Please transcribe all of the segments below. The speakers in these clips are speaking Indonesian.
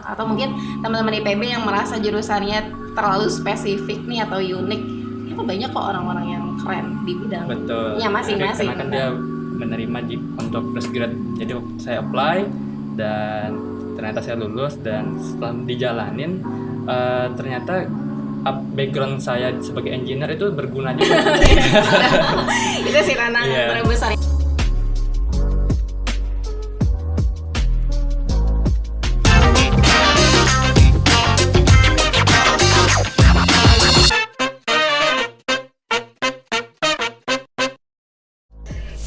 Atau mungkin teman-teman IPB yang merasa jurusannya terlalu spesifik nih atau unik, itu banyak kok orang-orang yang keren di bidangnya masing-masing. Karena kan dia menerima untuk fresh grad. Jadi saya apply dan ternyata saya lulus, dan setelah dijalanin ternyata background saya sebagai engineer itu berguna juga. Itu sih tantangan terbesar.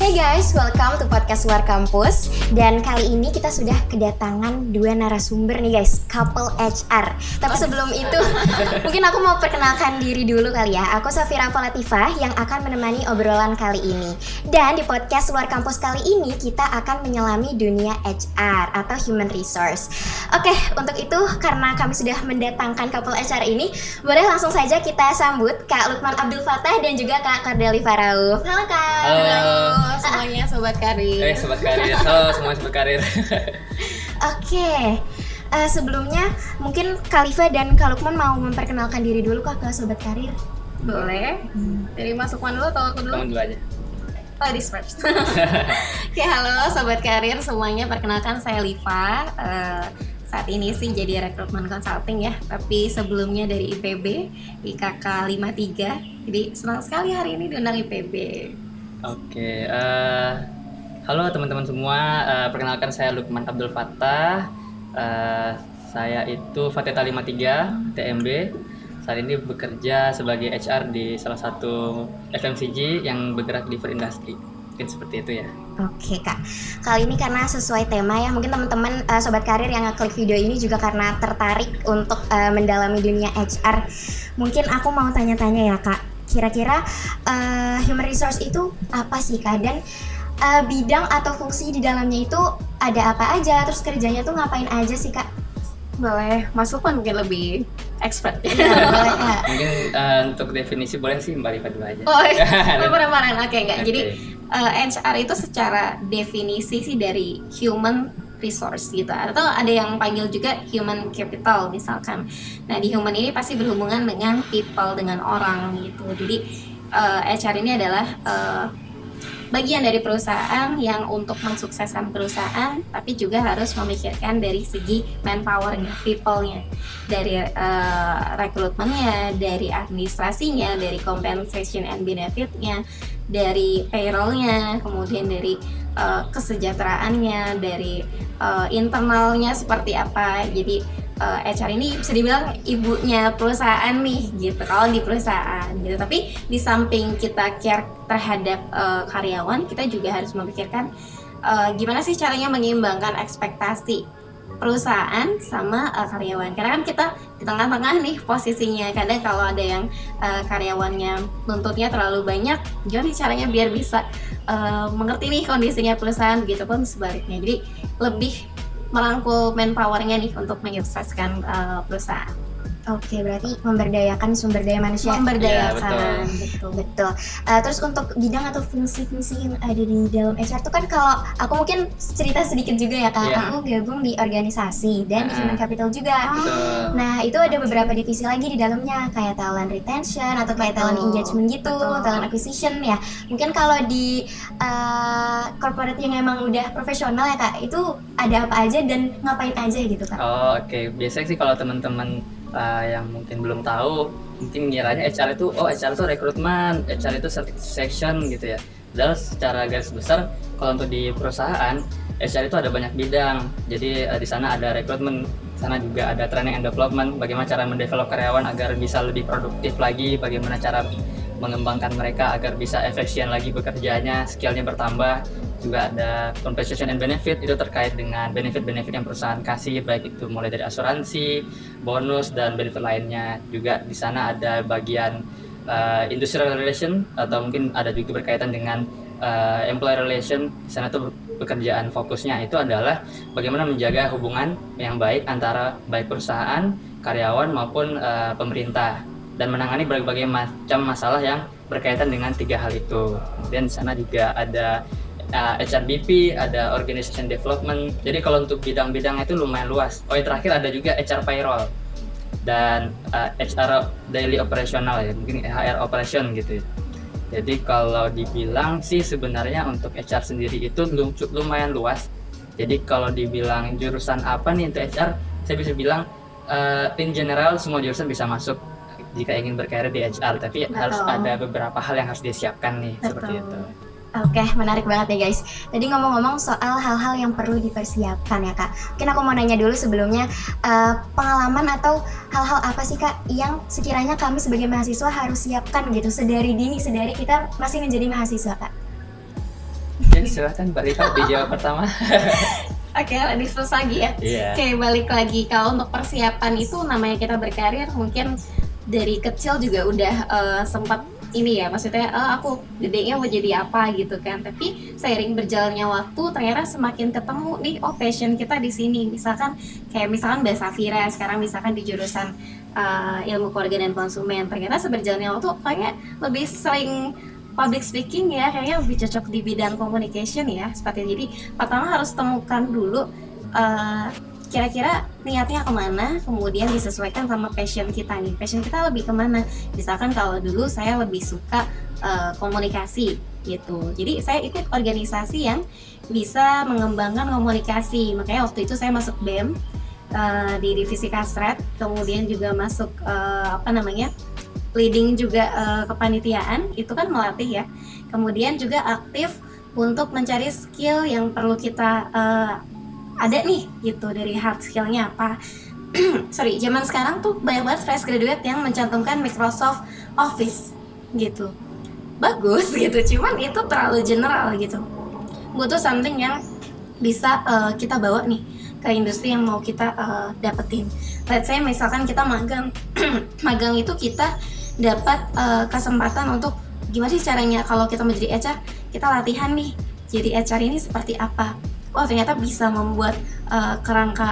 Hey guys, welcome to podcast Luar Kampus. Dan kali ini kita sudah kedatangan dua narasumber nih guys, couple HR. Tapi sebelum itu, mungkin aku mau perkenalkan diri dulu kali ya. Aku Safira Latifah yang akan menemani obrolan kali ini. Dan di podcast Luar Kampus kali ini kita akan menyelami dunia HR atau Human Resource. Oke, untuk itu karena kami sudah mendatangkan couple HR ini, boleh langsung saja kita sambut Kak Lukman Abdul Fattah dan juga Kak Kardeli Farauf. Halo Kak. Halo semuanya sobat karir. Sobat karir. Halo semua sobat karir. Oke. Sebelumnya mungkin Kak Liva dan Kak Lukman mau memperkenalkan diri dulu Kak ke sobat karir. Boleh. Dari Mas Lukman dulu atau aku dulu? Kamu dulu aja. Ladies first. Oke, halo sobat karir semuanya, perkenalkan saya Liva. Saat ini sih jadi rekrutmen consulting ya, tapi sebelumnya dari IPB, IKK 53. Jadi senang sekali hari ini diundang IPB. Oke, halo teman-teman semua, perkenalkan saya Lukman Abdul Fattah. Saya itu Fateta 53 TMB. Saat ini bekerja sebagai HR di salah satu FMCG yang bergerak di food industry. Mungkin seperti itu ya. Oke Kak, kali ini karena sesuai tema ya, mungkin teman-teman sobat karir yang ngeklik video ini juga karena tertarik untuk mendalami dunia HR. Mungkin aku mau tanya-tanya ya Kak, kira-kira human resource itu apa sih Kak? Dan bidang atau fungsi di dalamnya itu ada apa aja? Terus kerjanya tuh ngapain aja sih Kak? Boleh, Mas Lukman mungkin lebih expert ya. Boleh Kak. Mungkin untuk definisi boleh sih Mbak Liva dulu aja. Oh iya, kemarin oke enggak. Okay. Jadi HR itu secara definisi sih dari human resource gitu, atau ada yang panggil juga human capital misalkan. Nah di human ini pasti berhubungan dengan people, dengan orang gitu. Jadi HR ini adalah bagian dari perusahaan yang untuk mensukseskan perusahaan, tapi juga harus memikirkan dari segi manpower-nya, people-nya, dari rekrutmennya, dari administrasinya, dari compensation and benefit-nya, dari payroll-nya, kemudian dari kesejahteraannya, dari internalnya seperti apa. Jadi HR ini bisa dibilang ibunya perusahaan nih gitu kalau di perusahaan gitu. Tapi di samping kita care terhadap karyawan, kita juga harus memikirkan gimana sih caranya menyeimbangkan ekspektasi perusahaan sama karyawan. Karena kan kita di tengah-tengah nih posisinya. Kadang kalau ada yang karyawannya nuntutnya terlalu banyak, gimana nih caranya biar bisa mengerti nih kondisinya perusahaan, begitu pun sebaliknya. Jadi lebih merangkul manpower-nya nih untuk menyukseskan perusahaan. Oke, berarti memberdayakan sumber daya manusia. Memberdayakan, ya, betul. Terus untuk bidang atau fungsi-fungsi yang ada di dalam HR itu kan, kalau aku mungkin cerita sedikit juga ya Kak, aku gabung di organisasi dan di human capital juga. Nah itu ada beberapa divisi lagi di dalamnya, kayak talent retention atau kayak talent engagement gitu, talent acquisition ya. Mungkin kalau di corporate yang emang udah profesional ya Kak, itu ada apa aja dan ngapain aja gitu Kak? Oke. Biasanya sih kalau teman-teman yang mungkin belum tahu, mungkin ngiranya HR itu HR itu rekrutmen, HR itu section gitu ya. Padahal secara garis besar kalau untuk di perusahaan HR itu ada banyak bidang. Jadi di sana ada rekrutmen, sana juga ada training and development, bagaimana cara mendevelop karyawan agar bisa lebih produktif lagi, bagaimana cara mengembangkan mereka agar bisa efisien lagi bekerjanya, skillnya bertambah. Juga ada compensation and benefit, itu terkait dengan benefit-benefit yang perusahaan kasih, baik itu mulai dari asuransi, bonus, dan benefit lainnya. Juga di sana ada bagian industrial relation, atau mungkin ada juga berkaitan dengan employee relation. Di sana tuh pekerjaan fokusnya itu adalah bagaimana menjaga hubungan yang baik antara baik perusahaan, karyawan maupun pemerintah, dan menangani berbagai macam masalah yang berkaitan dengan tiga hal itu. Kemudian di sana juga ada HRBP, ada Organization Development. Jadi kalau untuk bidang-bidang itu lumayan luas. Oh, yang terakhir ada juga HR Payroll dan HR Daily Operational ya, mungkin HR Operation gitu ya. Jadi kalau dibilang sih sebenarnya untuk HR sendiri itu lumayan luas. Jadi kalau dibilang jurusan apa nih untuk HR, saya bisa bilang in general semua jurusan bisa masuk jika ingin berkarir di HR. Tapi harus ada beberapa hal yang harus disiapkan nih. Betul. Seperti itu. Oke, menarik banget nih guys. Tadi ngomong-ngomong soal hal-hal yang perlu dipersiapkan ya Kak. Mungkin aku mau nanya dulu sebelumnya, pengalaman atau hal-hal apa sih Kak yang sekiranya kami sebagai mahasiswa harus siapkan gitu sedari dini, sedari kita masih menjadi mahasiswa Kak? Jadi silahkan Mbak Rita dijawab pertama. Oke, diskus lagi ya. Iya. Oke, balik lagi. Kalau untuk persiapan itu namanya kita berkarir, mungkin dari kecil juga udah sempat ini ya, maksudnya aku gedenya mau jadi apa gitu kan. Tapi seiring berjalannya waktu ternyata semakin ketemu nih, oh passion kita di sini. Misalkan Mbak Safira sekarang misalkan di jurusan ilmu keluarga dan konsumen. Ternyata seberjalannya waktu kayak lebih sering public speaking ya, kayaknya lebih cocok di bidang communication ya. Seperti jadi pertama harus temukan dulu kira-kira niatnya kemana, kemudian disesuaikan sama passion kita nih. Passion kita lebih kemana? Misalkan kalau dulu saya lebih suka komunikasi gitu. Jadi saya ikut organisasi yang bisa mengembangkan komunikasi. Makanya waktu itu saya masuk BEM di divisi Kasret, kemudian juga masuk leading juga kepanitiaan. Itu kan melatih ya. Kemudian juga aktif untuk mencari skill yang perlu kita ada nih gitu, dari hard skillnya apa. Zaman sekarang tuh banyak banget fresh graduate yang mencantumkan Microsoft Office gitu, bagus gitu, cuman itu terlalu general gitu. Butuh something yang bisa kita bawa nih ke industri yang mau kita dapetin. Let's say misalkan kita magang. Magang itu kita dapat kesempatan untuk gimana sih caranya kalau kita menjadi HR, kita latihan nih jadi HR ini seperti apa. Oh ternyata bisa membuat kerangka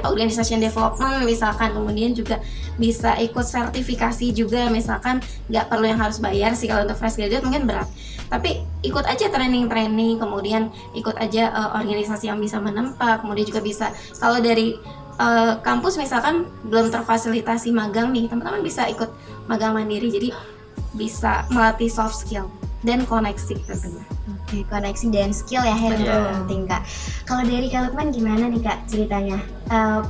organization development misalkan, kemudian juga bisa ikut sertifikasi juga, misalkan nggak perlu yang harus bayar sih kalau untuk fresh graduate, mungkin berat, tapi ikut aja training, kemudian ikut aja organisasi yang bisa menempa, kemudian juga bisa kalau dari kampus misalkan belum terfasilitasi magang nih, teman-teman bisa ikut magang mandiri, jadi bisa melatih soft skill dan koneksi tentunya. Oke, koneksi dan skill ya yang penting Kak. Kalau dari Kak Lukman gimana nih Kak ceritanya?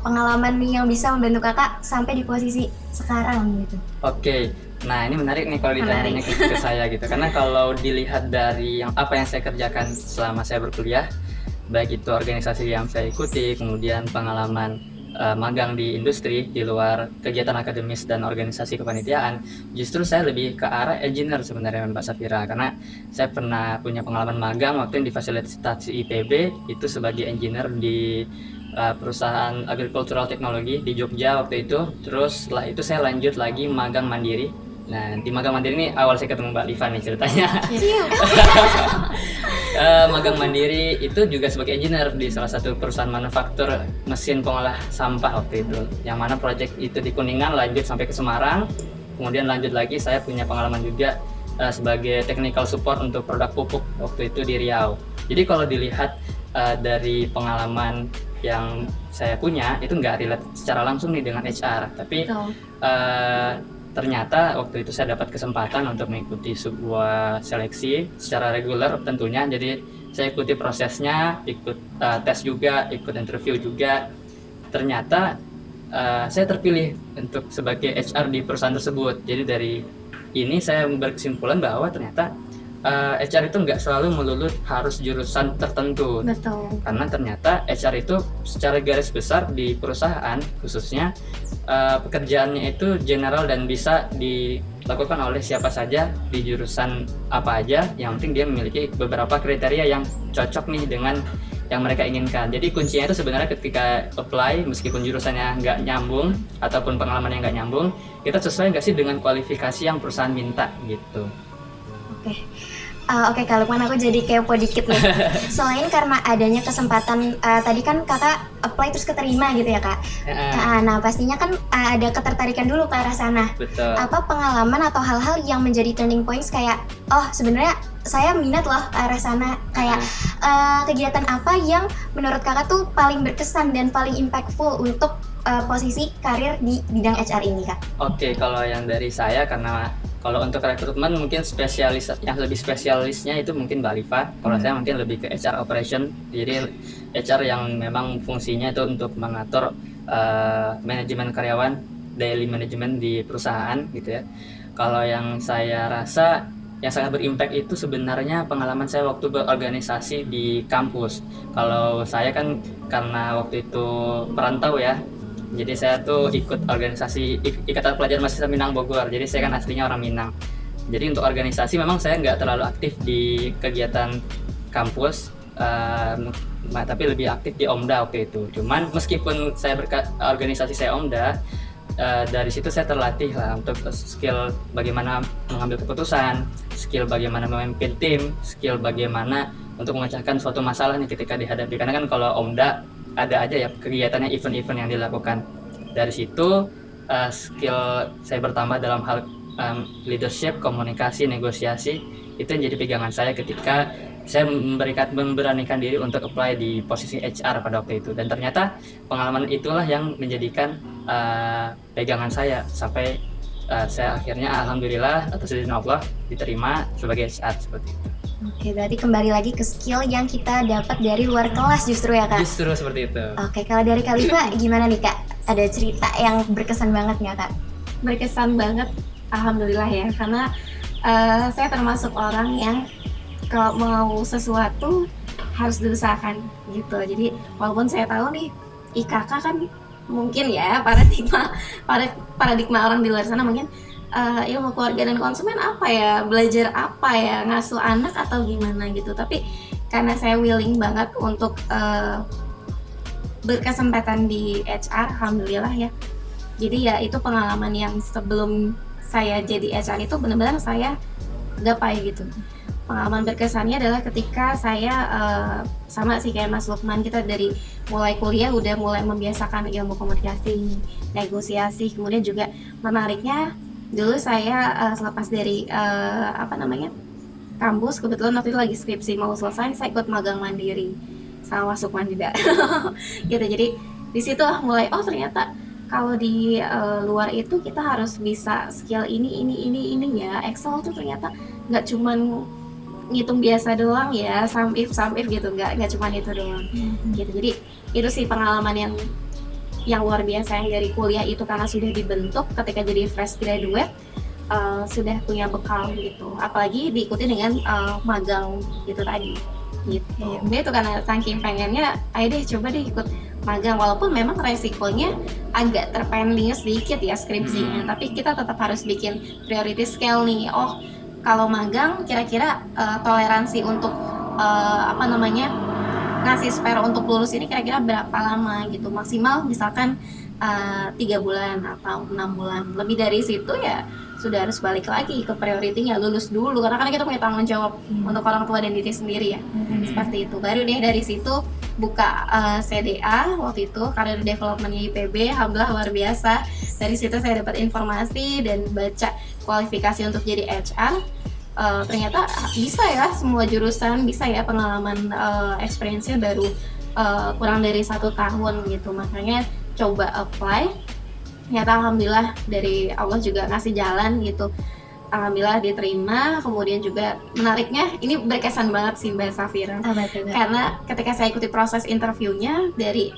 Pengalaman nih yang bisa membantu Kakak sampai di posisi sekarang gitu. Oke, nah ini menarik nih kalau ditanya ke saya gitu. Karena kalau dilihat dari apa yang saya kerjakan selama saya berkuliah, baik itu organisasi yang saya ikuti, kemudian pengalaman magang di industri di luar kegiatan akademis dan organisasi kepanitiaan, justru saya lebih ke arah engineer sebenarnya Mbak Safira, karena saya pernah punya pengalaman magang waktu yang difasilitasi IPB itu sebagai engineer di perusahaan agricultural technology di Jogja waktu itu. Terus setelah itu saya lanjut lagi magang mandiri. Nah di magang mandiri ini awal saya ketemu Mbak Liva nih ceritanya. Magang mandiri itu juga sebagai engineer di salah satu perusahaan manufaktur mesin pengolah sampah waktu itu, yang mana proyek itu di Kuningan lanjut sampai ke Semarang, kemudian lanjut lagi saya punya pengalaman juga sebagai technical support untuk produk pupuk waktu itu di Riau. Jadi kalau dilihat dari pengalaman yang saya punya itu nggak relate secara langsung nih dengan HR, tapi ternyata waktu itu saya dapat kesempatan untuk mengikuti sebuah seleksi secara reguler tentunya. Jadi saya ikuti prosesnya, ikut tes juga, ikut interview juga. Ternyata saya terpilih untuk sebagai HR di perusahaan tersebut. Jadi dari ini saya berkesimpulan bahwa ternyata HR itu nggak selalu melulu harus jurusan tertentu. Betul. Karena ternyata HR itu secara garis besar di perusahaan khususnya pekerjaannya itu general dan bisa dilakukan oleh siapa saja di jurusan apa aja, yang penting dia memiliki beberapa kriteria yang cocok nih dengan yang mereka inginkan. Jadi kuncinya itu sebenarnya ketika apply, meskipun jurusannya nggak nyambung ataupun pengalamannya nggak nyambung, kita sesuai nggak sih dengan kualifikasi yang perusahaan minta gitu. Oke, Kak Lukman, aku jadi kepo dikit nih. Selain karena adanya kesempatan, tadi kan Kakak apply terus keterima gitu ya Kak. Nah pastinya kan ada ketertarikan dulu ke arah sana. Betul. Apa pengalaman atau hal-hal yang menjadi turning points kayak, oh sebenarnya saya minat loh ke arah sana. Kayak kegiatan apa yang menurut kakak tuh paling berkesan dan paling impactful untuk posisi karir di bidang HR ini kak? Oke, kalau yang dari saya, karena kalau untuk rekrutmen mungkin spesialis yang lebih spesialisnya itu mungkin Mbak Rifa. Kalau saya mungkin lebih ke HR operation. Jadi HR yang memang fungsinya itu untuk mengatur manajemen karyawan, daily management di perusahaan gitu ya. Kalau yang saya rasa yang sangat berimpact itu sebenarnya pengalaman saya waktu berorganisasi di kampus. Kalau saya kan karena waktu itu perantau ya, jadi saya tuh ikut organisasi Ikatan Pelajar Mahasiswa Minang Bogor. Jadi saya kan aslinya orang Minang. Jadi untuk organisasi memang saya nggak terlalu aktif di kegiatan kampus, tapi lebih aktif di Omda waktu itu. Cuman meskipun saya organisasi saya Omda, dari situ saya terlatih lah untuk skill bagaimana mengambil keputusan, skill bagaimana memimpin tim, skill bagaimana untuk memecahkan suatu masalah nih ketika dihadapi. Karena kan kalau Omda ada aja ya kegiatannya, event-event yang dilakukan. Dari situ skill saya bertambah dalam hal leadership, komunikasi, negosiasi. Itu yang jadi pegangan saya ketika saya memberanikan diri untuk apply di posisi HR pada waktu itu. Dan ternyata pengalaman itulah yang menjadikan pegangan saya sampai saya akhirnya alhamdulillah atas izin Allah diterima sebagai HR seperti itu. Oke, berarti kembali lagi ke skill yang kita dapat dari luar kelas justru ya kak? Justru seperti itu. Oke, kalau dari Kak Liva gimana nih kak? Ada cerita yang berkesan banget nggak kak? Berkesan banget, alhamdulillah ya, karena saya termasuk orang yang kalau mau sesuatu harus diusahakan gitu. Jadi walaupun saya tahu nih IKK kan mungkin ya paradigma orang di luar sana mungkin ilmu keluarga dan konsumen apa ya, belajar apa ya, ngasuh anak atau gimana gitu. Tapi karena saya willing banget untuk berkesempatan di HR, alhamdulillah ya. Jadi ya itu pengalaman yang sebelum saya jadi HR itu benar-benar saya gapai gitu. Pengalaman berkesannya adalah ketika saya sama sih kayak Mas Lukman, kita dari mulai kuliah udah mulai membiasakan ilmu komunikasi, negosiasi, kemudian juga menariknya dulu saya selepas dari kampus, kebetulan waktu itu lagi skripsi mau selesai, saya ikut magang mandiri sama Mas Lukman juga gitu. Jadi di situ mulai ternyata kalau di luar itu kita harus bisa skill ini ya. Excel tuh ternyata nggak cuman ngitung biasa doang ya, sum if gitu, nggak cuman itu doang gitu. Jadi itu sih pengalaman yang luar biasa yang dari kuliah itu, karena sudah dibentuk ketika jadi fresh graduate, sudah punya bekal gitu, apalagi diikuti dengan magang gitu tadi gitu. Dia itu karena saking pengennya, ayo deh coba deh ikut magang, walaupun memang resikonya agak terpending sedikit ya skripsinya, tapi kita tetap harus bikin priority scale nih. Kalau magang kira-kira toleransi untuk ngasih spare untuk lulus ini kira-kira berapa lama gitu, maksimal misalkan 3 bulan atau 6 bulan. Lebih dari situ ya sudah harus balik lagi ke prioritinya, lulus dulu, karena kan kita punya tanggung jawab untuk orang tua dan diri sendiri ya. Seperti itu. Baru deh dari situ buka CDA waktu itu, Career Development IPB, alhamdulillah luar biasa. Dari situ saya dapat informasi dan baca kualifikasi untuk jadi HR. Ternyata bisa ya, semua jurusan bisa ya, pengalaman experience-nya baru kurang dari 1 tahun gitu. Makanya coba apply, ternyata alhamdulillah dari Allah juga ngasih jalan gitu. Alhamdulillah diterima. Kemudian juga menariknya, ini berkesan banget sih Mbak Safira, karena ketika saya ikuti proses interviewnya dari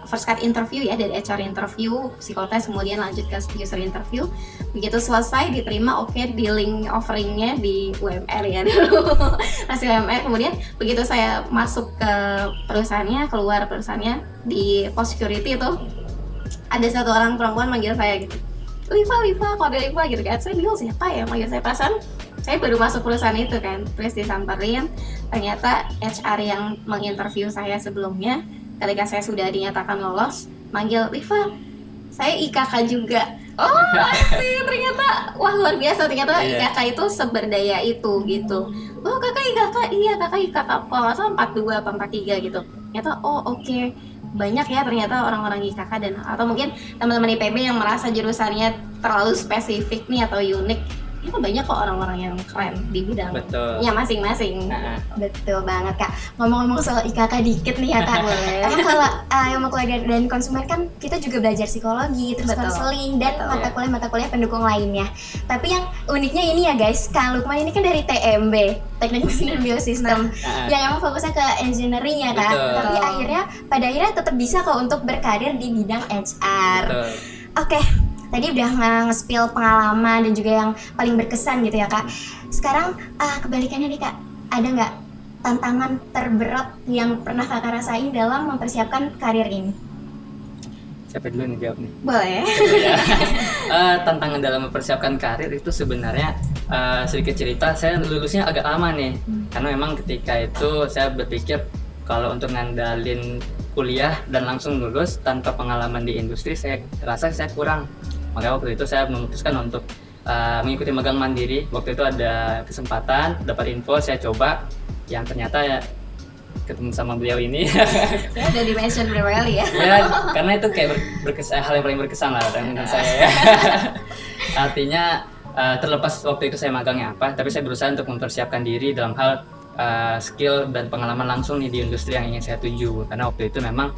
first cut interview ya, dari HR interview, psikotes, kemudian lanjut ke user interview. Begitu selesai diterima, di link offeringnya di UMR ya dulu masih UMR. Kemudian begitu saya masuk ke perusahaannya, keluar perusahaannya, di post security itu ada satu orang perempuan manggil saya gitu, Liva, kode Liva gitu kan. Saya bingung siapa ya manggil saya, perasaan saya baru masuk perusahaan itu kan. Terus disamperin, ternyata HR yang menginterview saya sebelumnya, ketika saya sudah dinyatakan lolos, manggil, Liva, saya IKK juga. Sih ternyata, wah luar biasa, ternyata IKK itu seberdaya itu gitu. Kakak IKK, iya kakak IKK apa, 42 apa 43 gitu. Ternyata oke. Banyak ya ternyata orang-orang IKK, dan atau mungkin teman-teman IPB yang merasa jurusannya terlalu spesifik nih atau unik, itu banyak kok orang-orang yang keren di bidangnya Betul. masing-masing. Nah, Betul banget Kak. Ngomong-ngomong soal IKK dikit nih ya Kak. Emang kalau ilmu keluarga dan konsumen kan kita juga belajar psikologi, terus Betul. konseling dan Betul. mata kuliah pendukung lainnya. Tapi yang uniknya ini ya guys, Kak Lukman ini kan dari TMB, Teknik Mesin dan Biosistem, nah, yang emang fokusnya ke engineering ya Kak. Betul. Tapi pada akhirnya tetap bisa kok untuk berkarir di bidang HR. betul. Oke, tadi udah nge-spill pengalaman dan juga yang paling berkesan gitu ya Kak. Sekarang kebalikannya nih Kak, ada nggak tantangan terberat yang pernah Kakak rasain dalam mempersiapkan karir ini? Siapa dulu nih jawab nih? Boleh. Ya. Tantangan dalam mempersiapkan karir itu sebenarnya sedikit cerita, saya lulusnya agak lama nih. Karena memang ketika itu saya berpikir kalau untuk ngandalin kuliah dan langsung lulus tanpa pengalaman di industri, saya rasa saya kurang. Makanya waktu itu saya memutuskan untuk mengikuti magang mandiri. Waktu itu ada kesempatan, dapat info, saya coba. Yang ternyata ya ketemu sama beliau ini. Ya udah di-mention berapa kali ya. Ya, karena itu kayak hal yang paling berkesan lah menurut saya ya. Artinya terlepas waktu itu saya magangnya apa, tapi saya berusaha untuk mempersiapkan diri dalam hal skill dan pengalaman langsung nih di industri yang ingin saya tuju. Karena waktu itu memang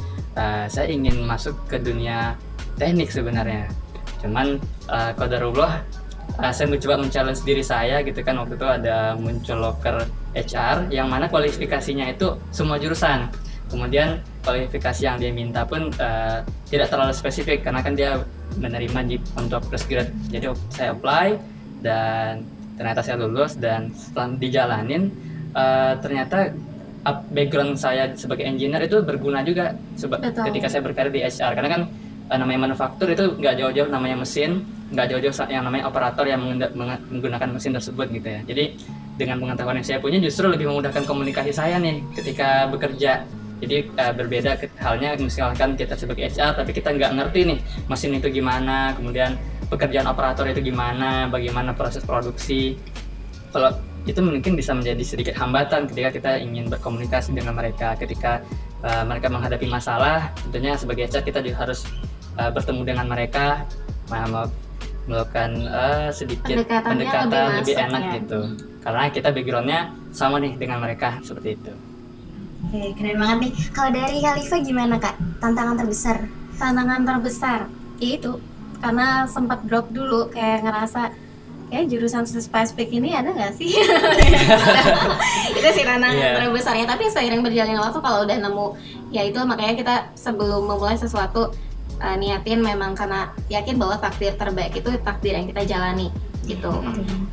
saya ingin masuk ke dunia teknik sebenarnya. Cuman qadarullah, saya mencoba men-challenge diri saya gitu kan. Waktu itu ada muncul loker HR yang mana kualifikasinya itu semua jurusan. Kemudian kualifikasi yang dia minta pun tidak terlalu spesifik karena kan dia menerima untuk postgrad. Jadi saya apply dan ternyata saya lulus, dan setelah dijalanin ternyata background saya sebagai engineer itu berguna juga ketika saya berkarir di HR. Karena kan namanya manufaktur itu nggak jauh-jauh namanya mesin, nggak jauh-jauh yang namanya operator yang menggunakan mesin tersebut gitu ya. Jadi dengan pengetahuan yang saya punya justru lebih memudahkan komunikasi saya nih ketika bekerja. Jadi berbeda halnya misalkan kita sebagai HR tapi kita nggak ngerti nih mesin itu gimana, kemudian pekerjaan operator itu gimana, bagaimana proses produksi. Kalau itu mungkin bisa menjadi sedikit hambatan ketika kita ingin berkomunikasi dengan mereka. Ketika mereka menghadapi masalah, tentunya sebagai HR kita juga harus bertemu dengan mereka, melakukan sedikit pendekatan lebih enak ya. Gitu. Karena kita backgroundnya sama nih dengan mereka seperti itu. Oke, keren banget nih. Kalau dari Khalifa gimana Kak? Tantangan terbesar? Tantangan terbesar ya itu karena sempat drop dulu, kayak ngerasa kayak jurusan spesifik ini ada nggak sih? Itu sih tantangan terbesarnya. Tapi seiring berjalannya waktu kalau udah nemu, ya itu makanya kita sebelum memulai sesuatu niatin memang karena yakin bahwa takdir terbaik itu takdir yang kita jalani gitu.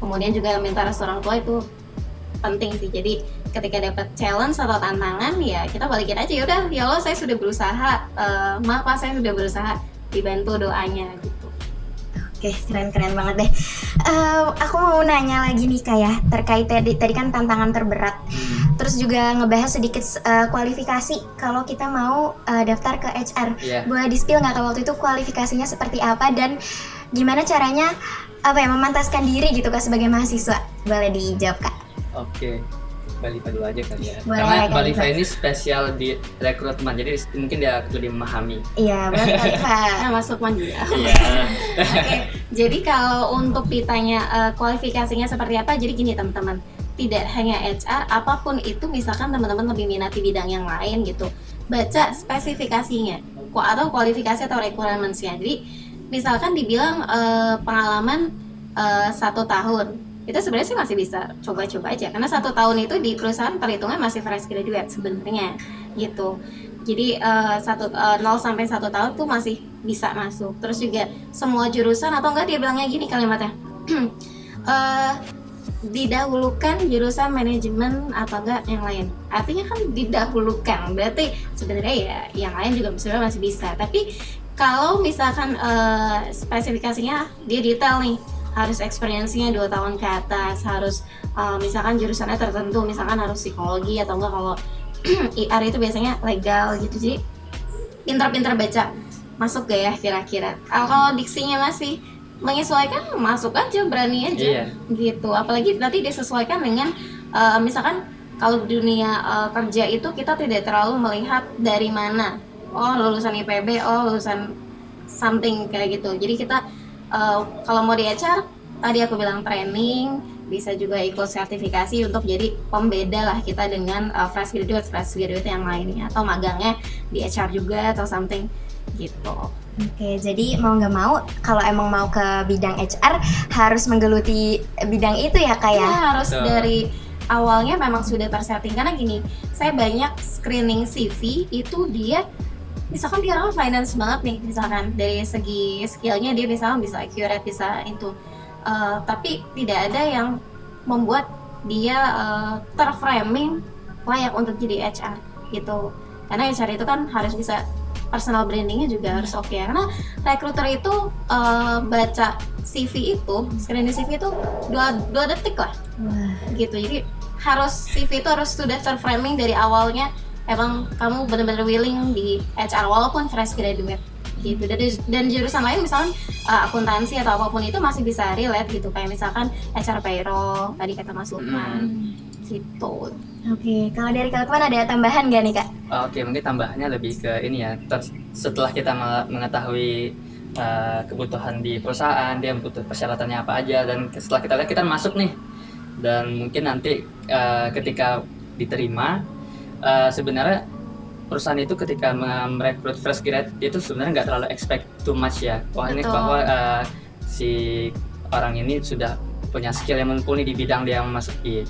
Kemudian juga minta restu orang tua itu penting sih. Jadi ketika dapat challenge atau tantangan ya kita balikin aja, ya udah ya Allah saya sudah berusaha, maaf Pak saya sudah berusaha, dibantu doanya gitu. Oke, keren banget deh. Aku mau nanya lagi nih Kak ya, terkait tadi kan tantangan terberat. Terus juga ngebahas sedikit kualifikasi kalau kita mau daftar ke HR. Boleh di-spill nggak Kak waktu itu kualifikasinya seperti apa dan gimana caranya memantaskan diri gitu Kak sebagai mahasiswa? Boleh dijawab Kak. Oke. Balifa dulu aja kali ya. Boleh, karena Balifa ini spesial di rekrutmen, jadi mungkin dia lebih memahami. Iya, boleh Balifa. Masuk juga. Iya. Oke, jadi kalau untuk ditanya kualifikasinya seperti apa, jadi gini teman-teman, tidak hanya HR, apapun itu, misalkan teman-teman lebih minati bidang yang lain gitu, baca spesifikasinya atau kualifikasi atau requirements-nya. Jadi misalkan dibilang pengalaman 1 tahun, itu sebenarnya sih masih bisa coba-coba aja karena 1 tahun itu di perusahaan perhitungan masih fresh graduate sebenarnya gitu. Jadi 0 sampai 1 tahun tuh masih bisa masuk. Terus juga semua jurusan atau enggak dia bilangnya gini kalimatnya, didahulukan jurusan manajemen atau enggak yang lain. Artinya kan didahulukan, berarti sebenarnya ya yang lain juga sebenarnya masih bisa. Tapi kalau misalkan spesifikasinya dia detail nih, harus experience-nya 2 tahun ke atas, harus misalkan jurusannya tertentu, misalkan harus psikologi atau enggak kalau IR itu biasanya legal gitu. Jadi pintar-pintar baca masuk gak ya kira-kira. Kalau diksinya masih menyesuaikan, masuk aja, berani aja gitu. Apalagi nanti disesuaikan dengan misalkan kalau dunia kerja itu kita tidak terlalu melihat dari mana, oh lulusan IPB, oh lulusan something kayak gitu. Jadi kita kalau mau di HR tadi aku bilang training, bisa juga ikut sertifikasi untuk jadi pembeda lah kita dengan fresh graduate yang lainnya, atau magangnya di HR juga atau something gitu. Oke, jadi mau nggak mau kalau emang mau ke bidang HR harus menggeluti bidang itu ya Kak ya? Ya harus Betul. dari awalnya memang sudah tersetting, karena gini, saya banyak screening CV itu dia misalkan dia orang finance banget nih, misalkan dari segi skillnya dia misalkan bisa accurate, bisa itu, tapi tidak ada yang membuat dia terframing layak untuk jadi HR gitu. Karena HR itu kan harus bisa personal brandingnya juga harus oke. Karena recruiter itu baca CV itu, screening CV itu 2 detik lah. Wah. Gitu. Jadi harus CV itu harus sudah terframing dari awalnya, emang kamu benar-benar willing di HR walaupun fresh graduate gitu. Dan jurusan lain misalnya akuntansi atau apapun itu masih bisa relate gitu, kayak misalkan HR payroll tadi kata Mas Lukman gitu. Oke, kalau dari Kak Lukman ada tambahan nggak nih Kak? Oke, mungkin tambahannya lebih ke ini ya. Setelah kita mengetahui kebutuhan di perusahaan, dia butuh persyaratannya apa aja, dan setelah kita lihat kita masuk nih, dan mungkin nanti ketika diterima, sebenarnya perusahaan itu ketika merekrut fresh grad itu sebenarnya nggak terlalu expect too much ya. Wah ini Betul. bahwa si orang ini sudah punya skill yang mumpuni di bidang dia memasuki.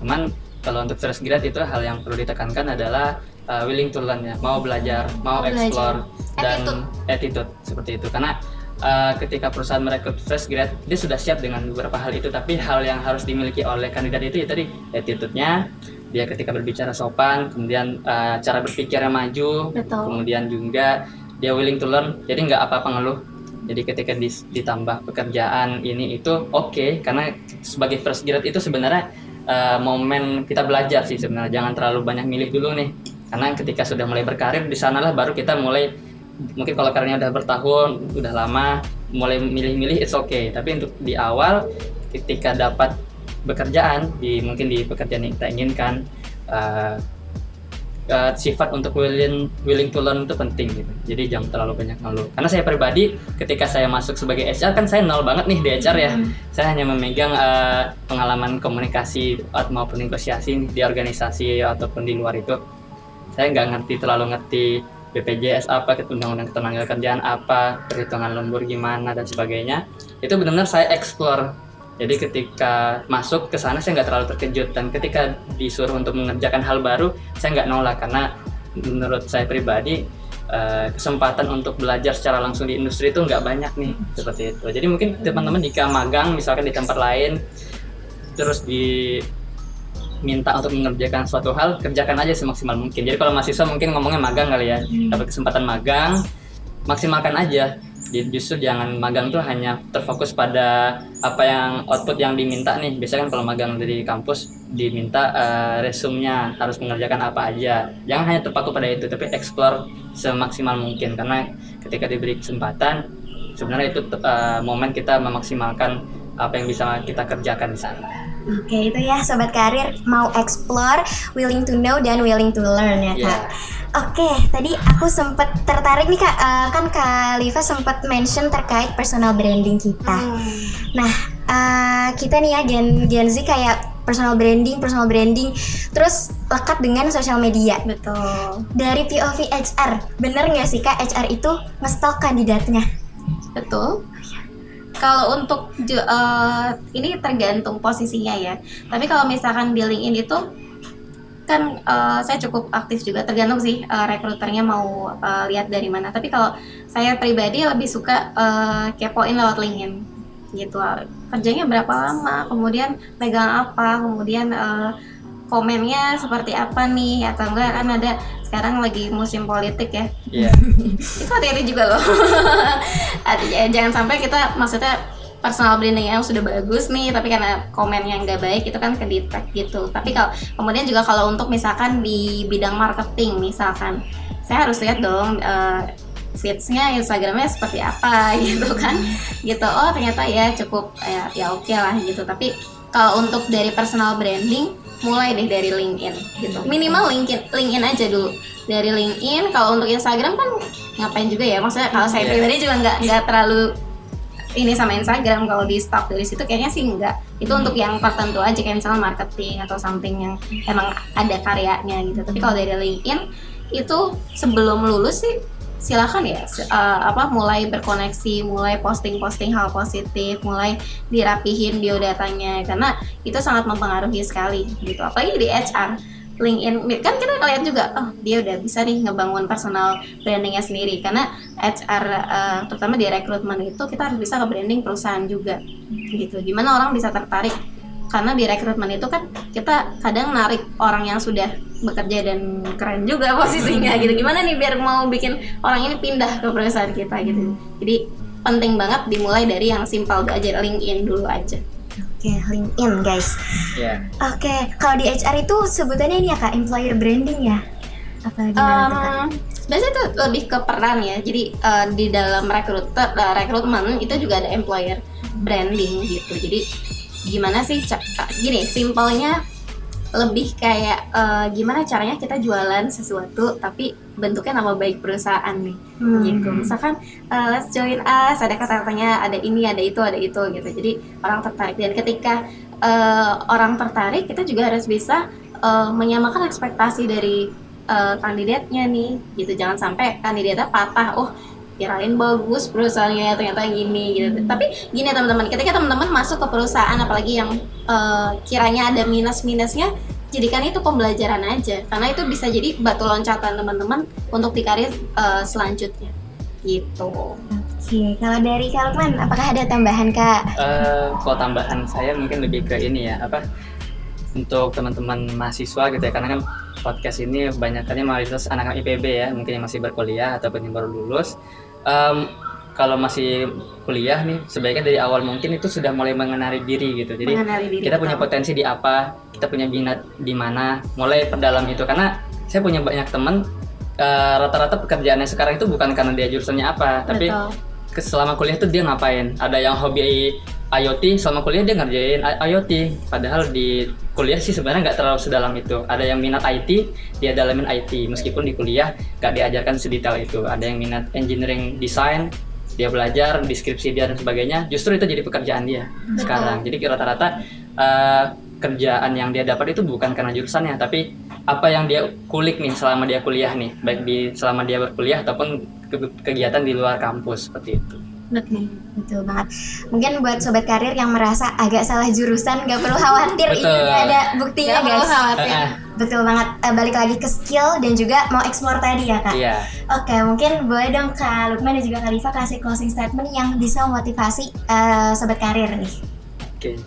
Cuman kalau untuk fresh grad itu hal yang perlu ditekankan adalah willing to learn ya, mau belajar, mau explore, dan attitude seperti itu. Karena ketika perusahaan merekrut fresh grad, dia sudah siap dengan beberapa hal itu, tapi hal yang harus dimiliki oleh kandidat itu ya tadi attitude-nya, dia ketika berbicara sopan, kemudian cara berpikirnya maju, Betul. kemudian juga dia willing to learn, jadi nggak apa-apa ngeluh. Jadi ketika ditambah pekerjaan ini itu oke, karena sebagai fresh grad itu sebenarnya momen kita belajar sih sebenarnya. Jangan terlalu banyak milih dulu nih, karena ketika sudah mulai berkarir di sanalah baru kita mulai, mungkin kalau karirnya udah bertahun, udah lama, mulai milih-milih it's okay. Tapi untuk di awal ketika dapat bekerjaan mungkin di pekerjaan yang kita inginkan, sifat untuk willing to learn itu penting gitu. Jadi jangan terlalu banyak ngeluh. Karena saya pribadi ketika saya masuk sebagai HR kan saya nol banget nih di HR ya. Saya hanya memegang pengalaman komunikasi maupun negosiasi di organisasi ataupun di luar itu. Saya nggak terlalu ngerti BPJS apa, undang-undang ketenagakerjaan apa, perhitungan lembur gimana dan sebagainya. Itu benar-benar saya explore. Jadi ketika masuk ke sana saya nggak terlalu terkejut, dan ketika disuruh untuk mengerjakan hal baru saya nggak nolak, karena menurut saya pribadi kesempatan untuk belajar secara langsung di industri itu nggak banyak nih, seperti itu. Jadi mungkin teman-teman jika magang misalkan di tempat lain terus diminta untuk mengerjakan suatu hal, kerjakan aja semaksimal mungkin. Jadi kalau mahasiswa mungkin ngomongnya magang kali ya, dapat kesempatan magang, maksimalkan aja. Justru jangan magang tuh hanya terfokus pada apa yang output yang diminta nih. Biasanya kan kalau magang dari kampus diminta resume-nya harus mengerjakan apa aja. Jangan hanya terpaku pada itu, tapi explore semaksimal mungkin, karena ketika diberi kesempatan sebenarnya itu momen kita memaksimalkan apa yang bisa kita kerjakan di sana. Oke, itu ya sobat karir, mau explore, willing to know dan willing to learn ya Kak. Yeah. Oke, tadi aku sempat tertarik nih Kak, kan Kak Liva sempat mention terkait personal branding kita. Nah, kita nih ya Gen Z kayak personal branding, terus lekat dengan sosial media. Betul. Dari POV HR, bener nggak sih Kak HR itu nge-stalk kandidatnya? Betul. Kalau untuk ini tergantung posisinya ya. Tapi kalau misalkan di LinkedIn itu kan saya cukup aktif juga, tergantung sih rekruternya mau lihat dari mana. Tapi kalau saya pribadi lebih suka kepoin lewat LinkedIn gitu. Kerjanya berapa lama, kemudian pegang apa, kemudian komennya seperti apa nih, atau enggak kan ada sekarang lagi musim politik ya. Iya. Itu hati-hati juga loh. Jangan sampai kita maksudnya personal branding yang sudah bagus nih, tapi karena komennya nggak baik itu kan ke-detect gitu. Tapi kalau kemudian juga kalau untuk misalkan di bidang marketing misalkan, saya harus lihat dong feeds-nya Instagramnya seperti apa gitu kan. Gitu. Oh ternyata ya cukup ya oke lah gitu. Tapi kalau untuk dari personal branding mulai deh dari LinkedIn gitu. Minimal LinkedIn aja dulu. Dari LinkedIn, kalau untuk Instagram kan ngapain juga ya? Maksudnya kalau saya pribadi juga nggak terlalu ini sama Instagram, kalau di stop dari situ kayaknya sih enggak. Itu untuk yang tertentu aja, kayak misalnya marketing atau something yang emang ada karyanya gitu. Tapi kalau dari LinkedIn itu sebelum lulus sih silakan ya, mulai berkoneksi, mulai posting-posting hal positif, mulai dirapihin biodatanya, karena itu sangat mempengaruhi sekali gitu. Apalagi di HR, LinkedIn kan kita lihat juga, oh dia udah bisa nih ngebangun personal brandingnya sendiri, karena HR terutama di rekrutmen itu kita harus bisa nge-branding perusahaan juga gitu. Gimana orang bisa tertarik, karena di rekrutmen itu kan kita kadang narik orang yang sudah bekerja dan keren juga posisinya gitu. Gimana nih biar mau bikin orang ini pindah ke perusahaan kita gitu. Jadi penting banget dimulai dari yang simpel aja, LinkedIn dulu aja. Oke, LinkedIn guys. Ya. Oke, kalau di HR itu sebutannya ini ya Kak, employer branding ya? Apa gimana tuh Kak? Biasanya itu lebih ke peran ya. Jadi di dalam rekrutmen itu juga ada employer branding gitu. Jadi gimana sih gini, simpelnya lebih kayak gimana caranya kita jualan sesuatu tapi bentuknya nama baik perusahaan nih gitu. Misalkan let's join us, ada kata-katanya, ada ini, ada itu gitu. Jadi orang tertarik, dan ketika orang tertarik, kita juga harus bisa menyamakan ekspektasi dari kandidatnya nih gitu. Jangan sampai kandidatnya patah, oh kirain bagus perusahaannya ternyata gini gitu. Tapi gini teman-teman, ketika teman-teman masuk ke perusahaan apalagi yang kiranya ada minus-minusnya, jadikan itu pembelajaran aja, karena itu bisa jadi batu loncatan teman-teman untuk di karir selanjutnya gitu. Oke, kalau dari Kak Lukman, apakah ada tambahan Kak? Kalau tambahan saya mungkin lebih ke ini ya, untuk teman-teman mahasiswa gitu ya, karena kan podcast ini banyakannya mayoritas anak-anak IPB ya, mungkin yang masih berkuliah ataupun yang baru lulus. Kalau masih kuliah nih, sebaiknya dari awal mungkin itu sudah mulai mengenali diri gitu. Jadi kita punya potensi di apa, kita punya minat di mana, mulai perdalam itu. Karena saya punya banyak teman, rata-rata pekerjaannya sekarang itu bukan karena dia jurusannya apa, tapi selama kuliah tuh dia ngapain. Ada yang hobi IoT, selama kuliah dia ngerjain IoT, padahal di kuliah sih sebenarnya nggak terlalu sedalam itu. Ada yang minat IT, dia dalamin IT, meskipun di kuliah nggak diajarkan sedetail itu. Ada yang minat engineering design, dia belajar, deskripsi dia dan sebagainya, justru itu jadi pekerjaan dia sekarang. Jadi rata-rata kerjaan yang dia dapat itu bukan karena jurusannya, tapi apa yang dia kulik nih selama dia kuliah nih, baik selama dia berkuliah ataupun kegiatan di luar kampus, seperti itu. Betul banget. Mungkin buat sobat karir yang merasa agak salah jurusan, gak perlu khawatir. Ini ada buktinya guys. Betul banget. Balik lagi ke skill dan juga mau explore tadi ya Kak. Iya. Oke, mungkin boleh dong Kak Lukman dan juga Kak Liva kasih closing statement yang bisa memotivasi sobat karir nih. Oke.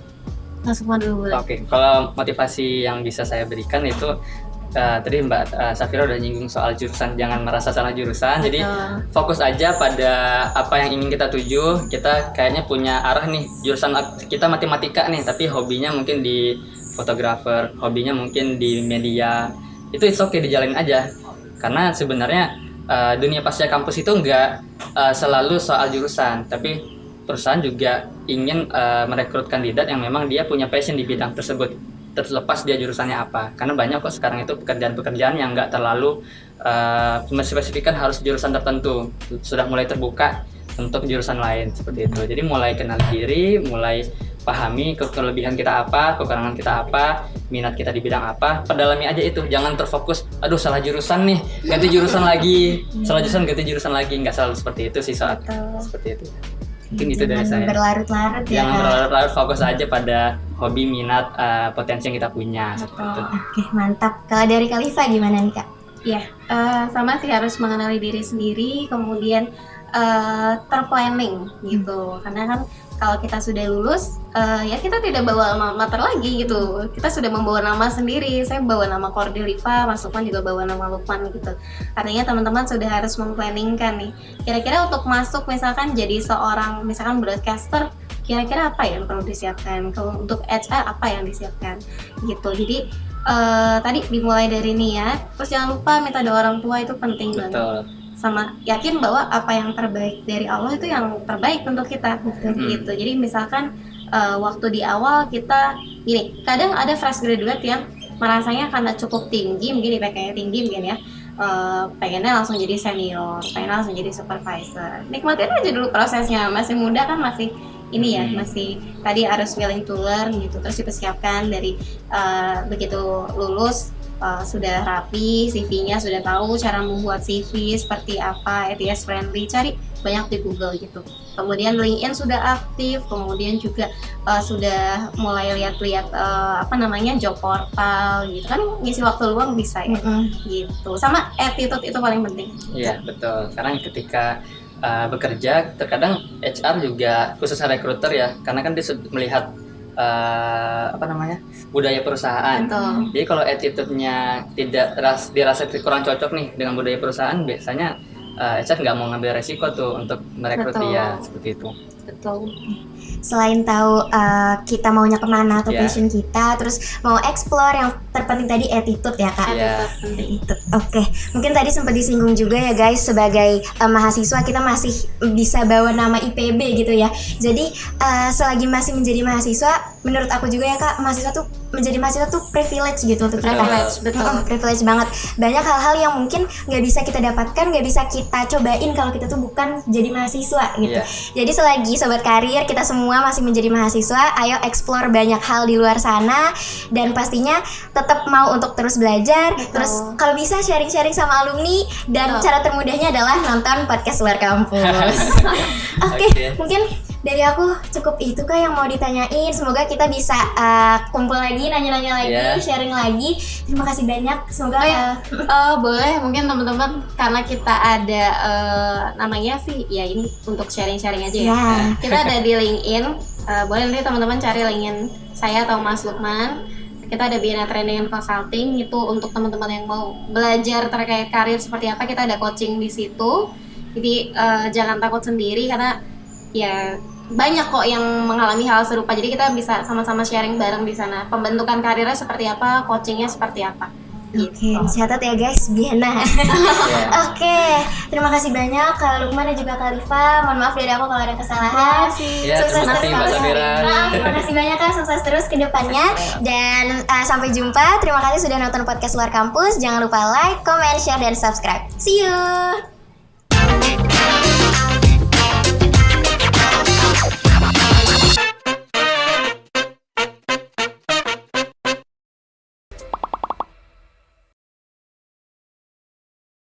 Langsung dulu. Oke, kalau motivasi yang bisa saya berikan itu tadi Mbak Safira udah nyinggung soal jurusan, jangan merasa salah jurusan. Jadi fokus aja pada apa yang ingin kita tuju. Kita kayaknya punya arah nih, jurusan kita matematika nih, tapi hobinya mungkin di fotografer, hobinya mungkin di media. Itu it's okay, dijalanin aja. Karena sebenarnya dunia pasca kampus itu nggak selalu soal jurusan, tapi perusahaan juga ingin merekrut kandidat yang memang dia punya passion di bidang tersebut, terlepas dia jurusannya apa. Karena banyak kok sekarang itu pekerjaan-pekerjaan yang nggak terlalu spesifikkan harus jurusan tertentu, sudah mulai terbuka untuk jurusan lain seperti itu. Jadi mulai kenal diri, mulai pahami kelebihan kita apa, kekurangan kita apa, minat kita di bidang apa, perdalami aja itu. Jangan terfokus, aduh salah jurusan nih, ganti jurusan lagi, salah jurusan ganti jurusan lagi. Nggak selalu seperti itu sih saat seperti itu. Mungkin itu dari saya. Berlarut-larut ya. Jangan berlarut-larut, fokus aja pada hobi, minat, potensi yang kita punya. Oke, mantap. Kalau dari Kak Liva gimana nih Kak? Ya, sama sih, harus mengenali diri sendiri, kemudian terplanning gitu. Karena kan kalau kita sudah lulus, ya kita tidak bawa alma mater lagi gitu. Kita sudah membawa nama sendiri. Saya bawa nama Cordeliva, Mas Lukman juga bawa nama Lukman gitu. Artinya teman-teman sudah harus memplanningkan nih. Kira-kira untuk masuk misalkan jadi seorang misalkan broadcaster, kira-kira apa yang perlu disiapkan? Kalau untuk HR apa yang disiapkan? Gitu. Jadi tadi dimulai dari niat, terus jangan lupa minta doa orang tua, itu penting banget. Sama yakin bahwa apa yang terbaik dari Allah itu yang terbaik untuk kita gitu. Jadi misalkan waktu di awal kita gini, kadang ada fresh graduate yang merasanya karena cukup tinggi, mungkin IPK-nya tinggi mungkin ya, pengennya langsung jadi senior, pengennya langsung jadi supervisor. Nikmatin aja dulu prosesnya, masih muda kan, masih ini ya, masih tadi harus willing to learn gitu. Terus dipersiapkan dari begitu lulus sudah rapi, CV-nya sudah tahu cara membuat CV seperti apa, ATS friendly, cari banyak di Google gitu. Kemudian LinkedIn sudah aktif, kemudian juga sudah mulai lihat-lihat job portal gitu kan, ngisi waktu luang bisa ya. Gitu. Sama attitude itu paling penting. Iya, betul. Karena ketika bekerja terkadang HR juga khususnya recruiter ya, karena kan dia melihat budaya perusahaan. Betul. Jadi kalau attitude-nya tidak dirasa kurang cocok nih dengan budaya perusahaan, biasanya HR nggak mau ngambil resiko tuh untuk merekrut Betul. dia seperti itu. Betul. Selain tahu kita maunya kemana atau Iya. passion kita, terus mau explore, yang terpenting tadi attitude ya kak. Iya. Attitude. Oke, mungkin tadi sempat disinggung juga ya guys, sebagai mahasiswa kita masih bisa bawa nama IPB gitu ya. Jadi selagi masih menjadi mahasiswa, menurut aku juga ya kak, menjadi mahasiswa tuh privilege gitu untuk kita. Betul. Privilege banget. Banyak hal-hal yang mungkin nggak bisa kita dapatkan, nggak bisa kita cobain kalau kita tuh bukan jadi mahasiswa gitu. Iya. Jadi selagi sobat karir kita semua masih menjadi mahasiswa, ayo explore banyak hal di luar sana, dan pastinya tetap mau untuk terus belajar. Betul. Terus kalau bisa sharing-sharing sama alumni, dan Betul. cara termudahnya adalah nonton podcast luar kampus. Oke, Oke. mungkin dari aku cukup itu kak yang mau ditanyain. Semoga kita bisa kumpul lagi, nanya-nanya lagi, Iya. sharing lagi. Terima kasih banyak. Semoga Oh ya, boleh mungkin teman-teman, karena kita ada namanya sih ya ini untuk sharing-sharing aja ya. ya. Kita ada di LinkedIn, boleh nanti teman-teman cari LinkedIn saya atau Mas Lukman. Kita ada Biana Training and Consulting, itu untuk teman-teman yang mau belajar terkait karir seperti apa, kita ada coaching di situ. Jadi jangan takut sendiri, karena ya banyak kok yang mengalami hal serupa. Jadi kita bisa sama-sama sharing bareng di sana. Pembentukan karirnya seperti apa, coachingnya seperti apa. Oke, dicatat ya guys, Biana. Iya. Oke, terima kasih banyak Kak Lukman dan juga Kak Liva. Mohon maaf dari aku kalau ada kesalahan. Ya, terima kasih Mbak Sabira. Terima kasih banyak Kak, sukses terus ke depannya. Dan sampai jumpa. Terima kasih sudah nonton podcast luar kampus. Jangan lupa like, comment, share, dan subscribe. See you.